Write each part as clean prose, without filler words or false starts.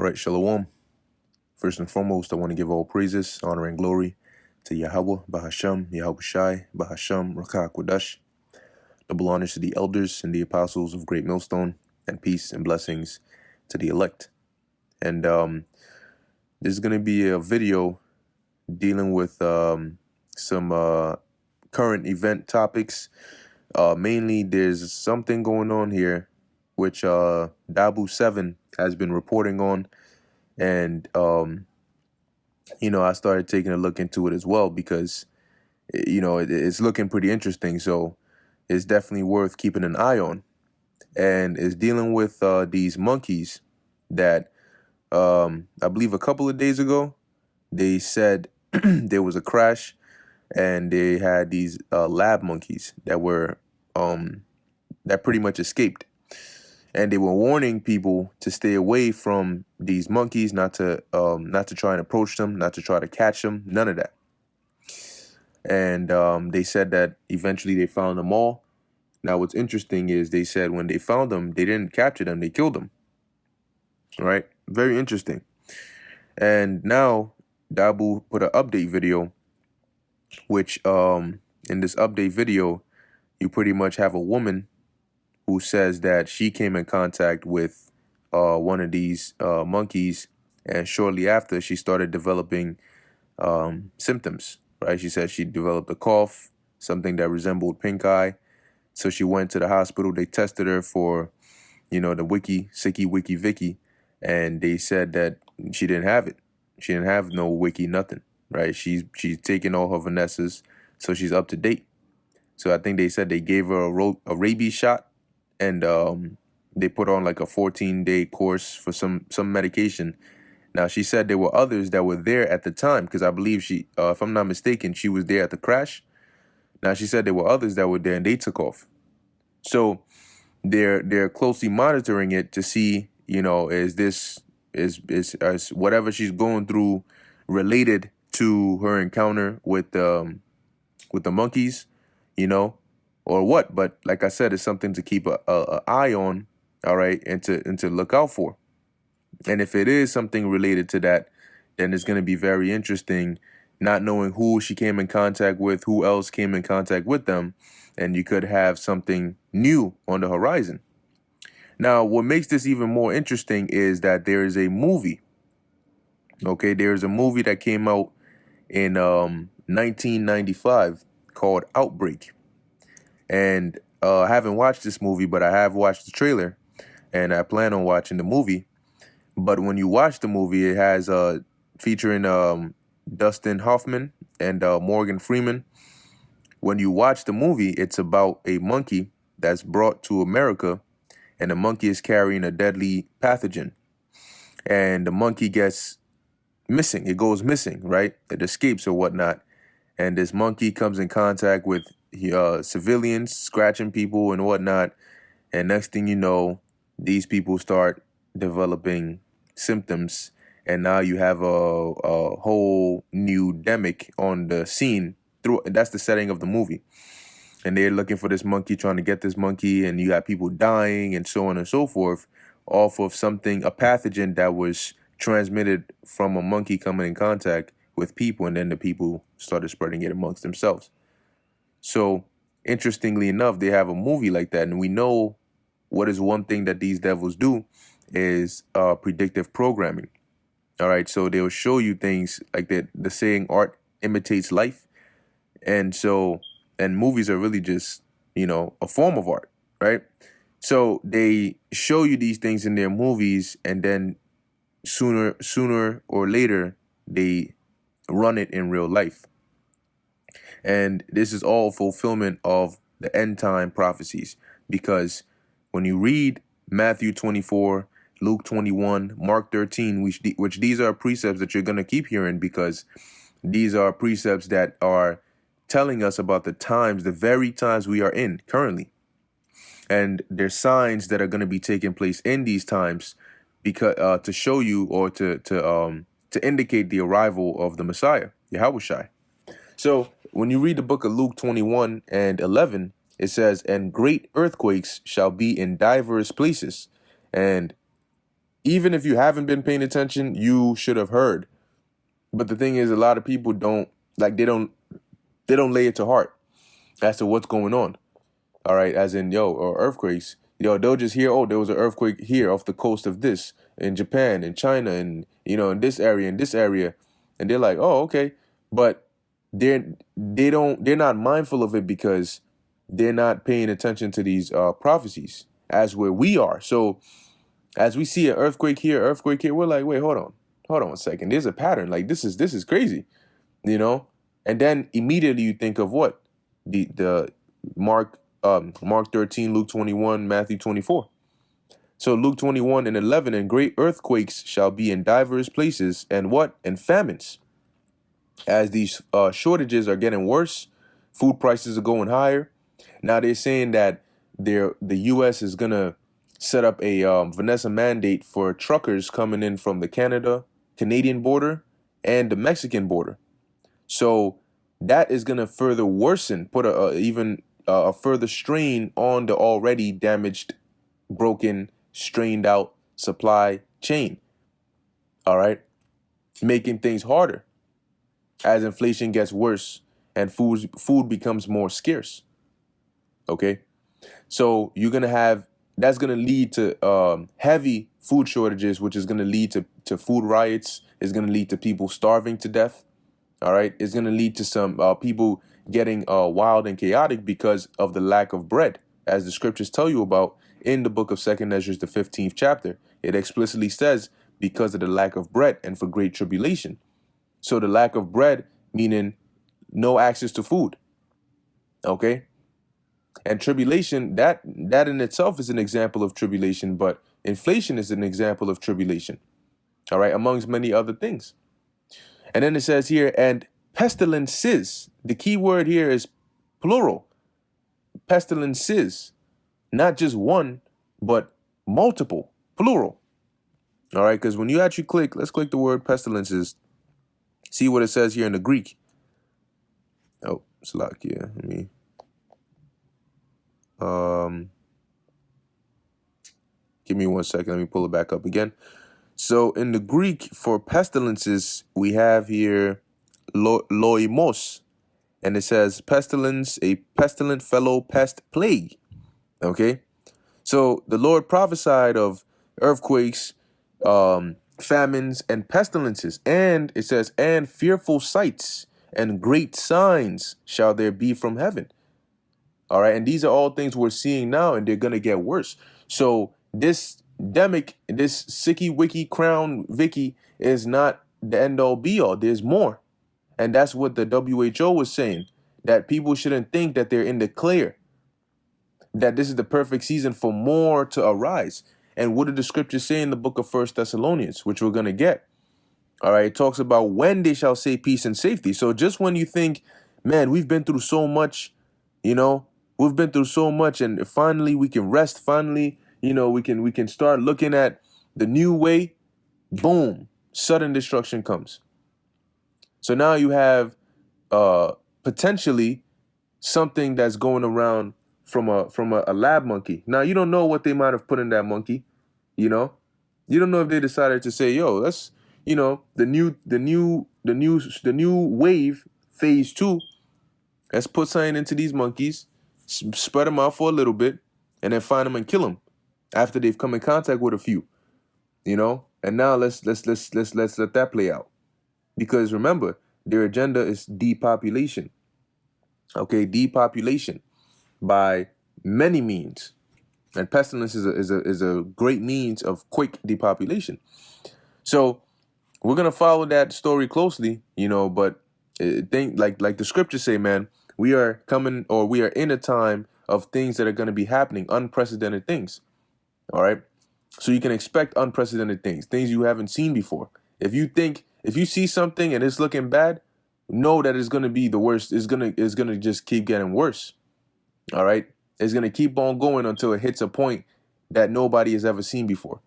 right, Shalom. First and foremost, I want to give all praises, honor, and glory to Yahweh, Bahasham, Yahweh Shai, Bahasham, Rakah Kodash. Double honors to the elders and the apostles of Great Millstone, and peace and blessings to the elect. And this is going to be a video dealing with some current event topics. Mainly, there's something going on here, which Dabu 7 has been reporting on. And, I started taking a look into it as well because, it's looking pretty interesting. So it's definitely worth keeping an eye on. And it's dealing with these monkeys that I believe a couple of days ago, they said there was a crash and they had these lab monkeys that were that pretty much escaped. And they were warning people to stay away from these monkeys, not to try and approach them, not to try to catch them, none of that. And they said that eventually they found them all. Now, what's interesting is they said when they found them, they didn't capture them, they killed them. Right? Very interesting. And now Dabu put an update video, which in this update video, you pretty much have a woman who says that she came in contact with one of these monkeys, and shortly after she started developing symptoms, right? She said she developed a cough, something that resembled pink eye. So she went to the hospital. They tested her for, the Sicky Wiki Vicky, and they said that she didn't have it. She didn't have no wiki, nothing, right? She's taken all her Vanessas, so she's up to date. So I think they said they gave her a rabies shot, and they put on like a 14-day course for some medication. Now, she said there were others that were there at the time, because I believe she, if I'm not mistaken, she was there at the crash. Now, she said there were others that were there and they took off. So they're closely monitoring it to see, is whatever she's going through related to her encounter with the monkeys, or what. But like I said, it's something to keep a eye on, all right, and to look out for. And if it is something related to that, then it's going to be very interesting, not knowing who she came in contact with, who else came in contact with them, and you could have something new on the horizon. Now, what makes this even more interesting is that there is a movie. Okay, there's a movie that came out in 1995 called Outbreak. And I haven't watched this movie, but I have watched the trailer, and I plan on watching the movie. But when you watch the movie, it has featuring Dustin Hoffman and Morgan Freeman. When you watch the movie, it's about a monkey that's brought to America, and the monkey is carrying a deadly pathogen. And the monkey gets missing. It goes missing, right? It escapes or whatnot. And this monkey comes in contact with civilians, scratching people and whatnot. And next thing you know, these people start developing symptoms. And now you have a whole new demic on the scene. That's the setting of the movie. And they're looking for this monkey, trying to get this monkey. And you got people dying and so on and so forth off of a pathogen that was transmitted from a monkey coming in contact with people. And then the people started spreading it amongst themselves. So interestingly enough, they have a movie like that. And we know what is one thing that these devils do is predictive programming. All right. So they'll show you things like that. The saying art imitates life. And movies are really just, a form of art. Right. So they show you these things in their movies, and then sooner or later, they run it in real life. And this is all fulfillment of the end time prophecies, because when you read Matthew 24, Luke 21, Mark 13, which these are precepts that you're going to keep hearing, because these are precepts that are telling us about the very times we are in currently. And there's signs that are going to be taking place in these times, because to show you, or to indicate the arrival of the Messiah, Yahweh Shai. So when you read the book of Luke 21 and 11, it says, "And great earthquakes shall be in divers places, and even if you haven't been paying attention, you should have heard. But the thing is, a lot of people don't like they don't lay it to heart as to what's going on. All right, as in or earthquakes. They'll just hear, oh, there was an earthquake here off the coast of this in Japan, in China, and in this area, and they're like, oh, okay, but they're not mindful of it because they're not paying attention to these prophecies as where we are. So as we see an earthquake here, we're like, wait, hold on a second. There's a pattern. Like this is crazy, And then immediately you think of what the Mark 13, Luke 21, Matthew 24. So Luke 21:11, and great earthquakes shall be in divers places, and what? And famines. As these shortages are getting worse, food prices are going higher. Now they're saying that the U.S. is gonna set up a Vanessa mandate for truckers coming in from the Canadian border and the Mexican border. So that is gonna further worsen, put a further strain on the already damaged, broken, strained out supply chain. All right, making things harder as inflation gets worse and food becomes more scarce. Okay, so that's gonna lead to heavy food shortages, which is gonna lead to food riots. Is gonna lead to people starving to death. All right, it's gonna lead to some people getting wild and chaotic because of the lack of bread, as the scriptures tell you about in the book of 2nd Ezra, the 15th chapter. It explicitly says because of the lack of bread and for great tribulation. So the lack of bread meaning no access to food. Okay. And tribulation, that in itself is an example of tribulation, but inflation is an example of tribulation. All right, amongst many other things. And then it says here, and pestilences. The key word here is plural. Pestilences. Not just one, but multiple. Plural. All right, because when you actually let's click the word pestilences. See what it says here in the Greek. Oh, Slovakia. Let me. Give me 1 second. Let me pull it back up again. So in the Greek for pestilences, we have here loimos, and it says pestilence, a pestilent fellow pest plague. Okay, so the Lord prophesied of earthquakes, famines, and pestilences, and it says, and fearful sights and great signs shall there be from heaven. All right, and these are all things we're seeing now, and they're gonna get worse. So this demic, this sicky wiki crown Vicky is not the end all be all. There's more, and that's what the WHO was saying, that people shouldn't think that they're in the clear, that this is the perfect season for more to arise. And what did the scriptures say in the book of 1 Thessalonians, which we're gonna get? All right, it talks about when they shall say peace and safety. So just when you think, man, we've been through so much, we've been through so much, and finally we can rest. Finally, we can start looking at the new way. Boom, sudden destruction comes. So now you have potentially something that's going around from a lab monkey. Now you don't know what they might have put in that monkey. You don't know if they decided to say, yo, let's the new wave phase 2. Let's put something into these monkeys, spread them out for a little bit, and then find them and kill them after they've come in contact with a few, And now let's let that play out, because remember, their agenda is depopulation. Okay, depopulation by many means, and pestilence is a great means of quick depopulation. So we're gonna follow that story closely, but think like the scriptures say, man, we are in a time of things that are gonna be happening, unprecedented things. All right, so you can expect unprecedented things you haven't seen before. If you see something and it's looking bad, know that it's gonna be the worst. It's gonna just keep getting worse. All right, it's gonna keep on going until it hits a point that nobody has ever seen before.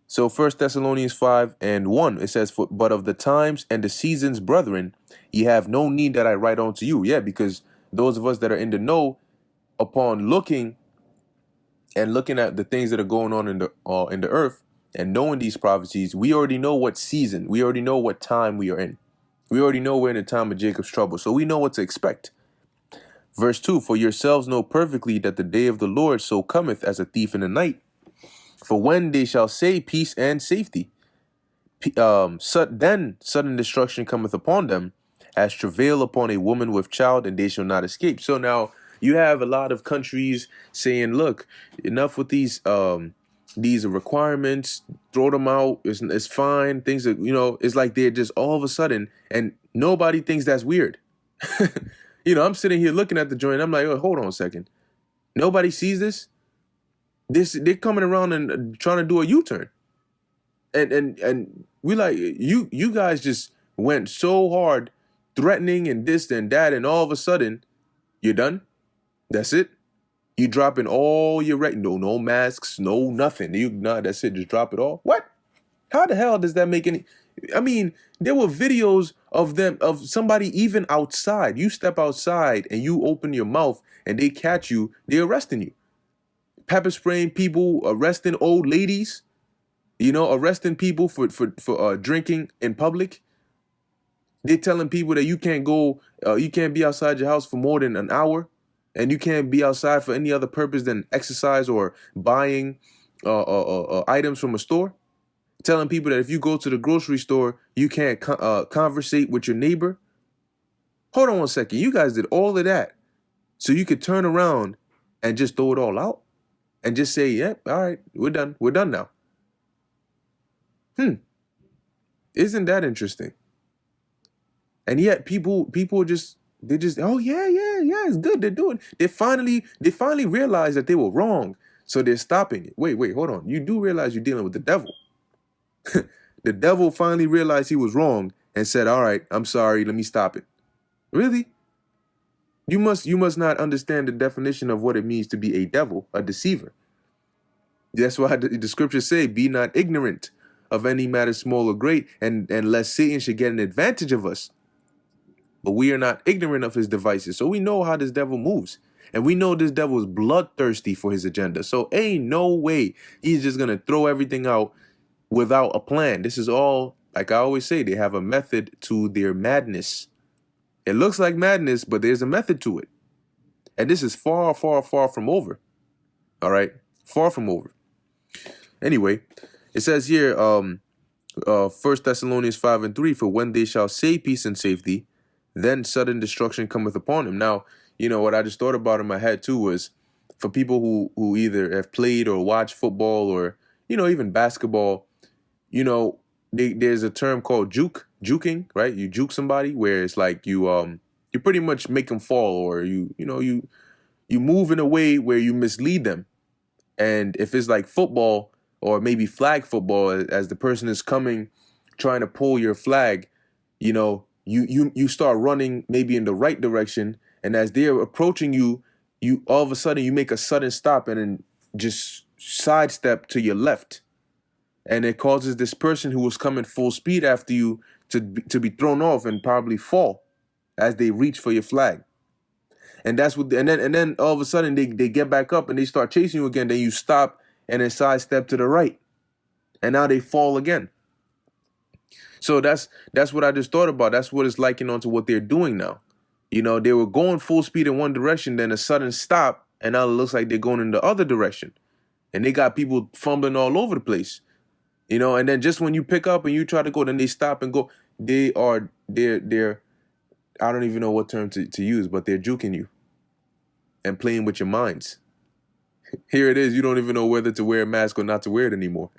So 1 Thessalonians 5:1, it says, but of the times and the seasons, brethren, ye have no need that I write unto you. Yeah, because those of us that are in the know, upon looking at the things that are going on in the earth, and knowing these prophecies, we already know what season, we already know what time we are in. We already know we're in the time of Jacob's trouble, so we know what to expect. Verse 2, for yourselves know perfectly that the day of the Lord so cometh as a thief in the night. For when they shall say peace and safety, then sudden destruction cometh upon them, as travail upon a woman with child, and they shall not escape. So now you have a lot of countries saying, look, enough with these requirements, throw them out, it's fine. Things that, it's like they're just all of a sudden, and nobody thinks that's weird. I'm sitting here looking at the joint, I'm like, oh, hold on a second. Nobody sees this? They're coming around and trying to do a U-turn. And we like, you guys just went so hard threatening and this and that, and all of a sudden you're done. That's it. You dropping all your no masks, no nothing. That's it. Just drop it all. What? How the hell does that make any? I mean, there were videos of somebody even outside. You step outside and you open your mouth and they catch you. They're arresting you. Pepper spraying people, arresting old ladies. Arresting people for drinking in public. They're telling people that you can't be outside your house for more than an hour, and you can't be outside for any other purpose than exercise or buying items from a store. Telling people that if you go to the grocery store, you can't conversate with your neighbor. Hold on one second. You guys did all of that so you could turn around and just throw it all out and just say, yep, all right, we're done. We're done now. Isn't that interesting? And yet people just oh yeah, it's good. They're doing. They finally realized that they were wrong. So they're stopping it. Wait, hold on. You do realize you're dealing with the devil. The devil finally realized he was wrong and said, all right, I'm sorry, let me stop it. Really? You must not understand the definition of what it means to be a devil, a deceiver. That's why the scriptures say, be not ignorant of any matter small or great, and lest Satan should get an advantage of us. But we are not ignorant of his devices. So we know how this devil moves. And we know this devil is bloodthirsty for his agenda. So ain't no way he's just going to throw everything out without a plan. This is all, like I always say, they have a method to their madness. It looks like madness, but there's a method to it. And this is far, far, far from over. All right? Far from over. Anyway, it says here, 1 Thessalonians 5:3, for when they shall say peace and safety, then sudden destruction cometh upon them. Now, what I just thought about in my head too was for people who either have played or watched football or, even basketball, there's a term called juking, right? You juke somebody where it's like you pretty much make them fall, or you move in a way where you mislead them. And if it's like football or maybe flag football, as the person is coming, trying to pull your flag, you start running maybe in the right direction, and as they're approaching you, you all of a sudden you make a sudden stop and then just sidestep to your left, and it causes this person who was coming full speed after you to be thrown off and probably fall as they reach for your flag. And that's what, and then all of a sudden they get back up and they start chasing you again. Then you stop and then sidestep to the right, and now they fall again. So that's what I just thought about. That's what it's likened onto what they're doing now. They were going full speed in one direction, then a sudden stop, and now it looks like they're going in the other direction. And they got people fumbling all over the place. And then just when you pick up and you try to go, then they stop and go. They're I don't even know what term to use, but they're juking you and playing with your minds. Here it is. You don't even know whether to wear a mask or not to wear it anymore.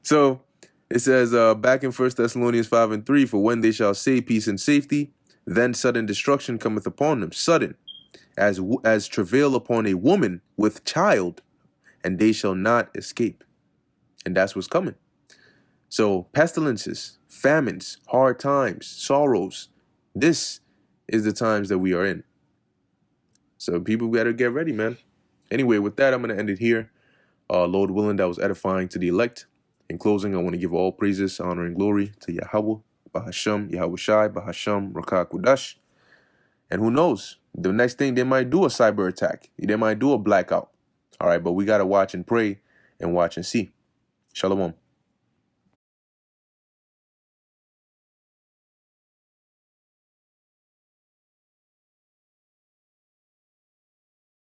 So it says back in 1 Thessalonians 5:3, for when they shall say peace and safety, then sudden destruction cometh upon them, sudden, as travail upon a woman with child, and they shall not escape. And that's what's coming. So pestilences, famines, hard times, sorrows, this is the times that we are in. So people better get ready, man. Anyway, with that, I'm going to end it here. Lord willing, that was edifying to the elect. In closing, I want to give all praises, honor, and glory to Yahweh, Bahasham, Yahweh Shai, Bahasham, Rakak Wadash. And who knows? The next thing, they might do a cyber attack. They might do a blackout. All right, but we got to watch and pray and watch and see. Shalom.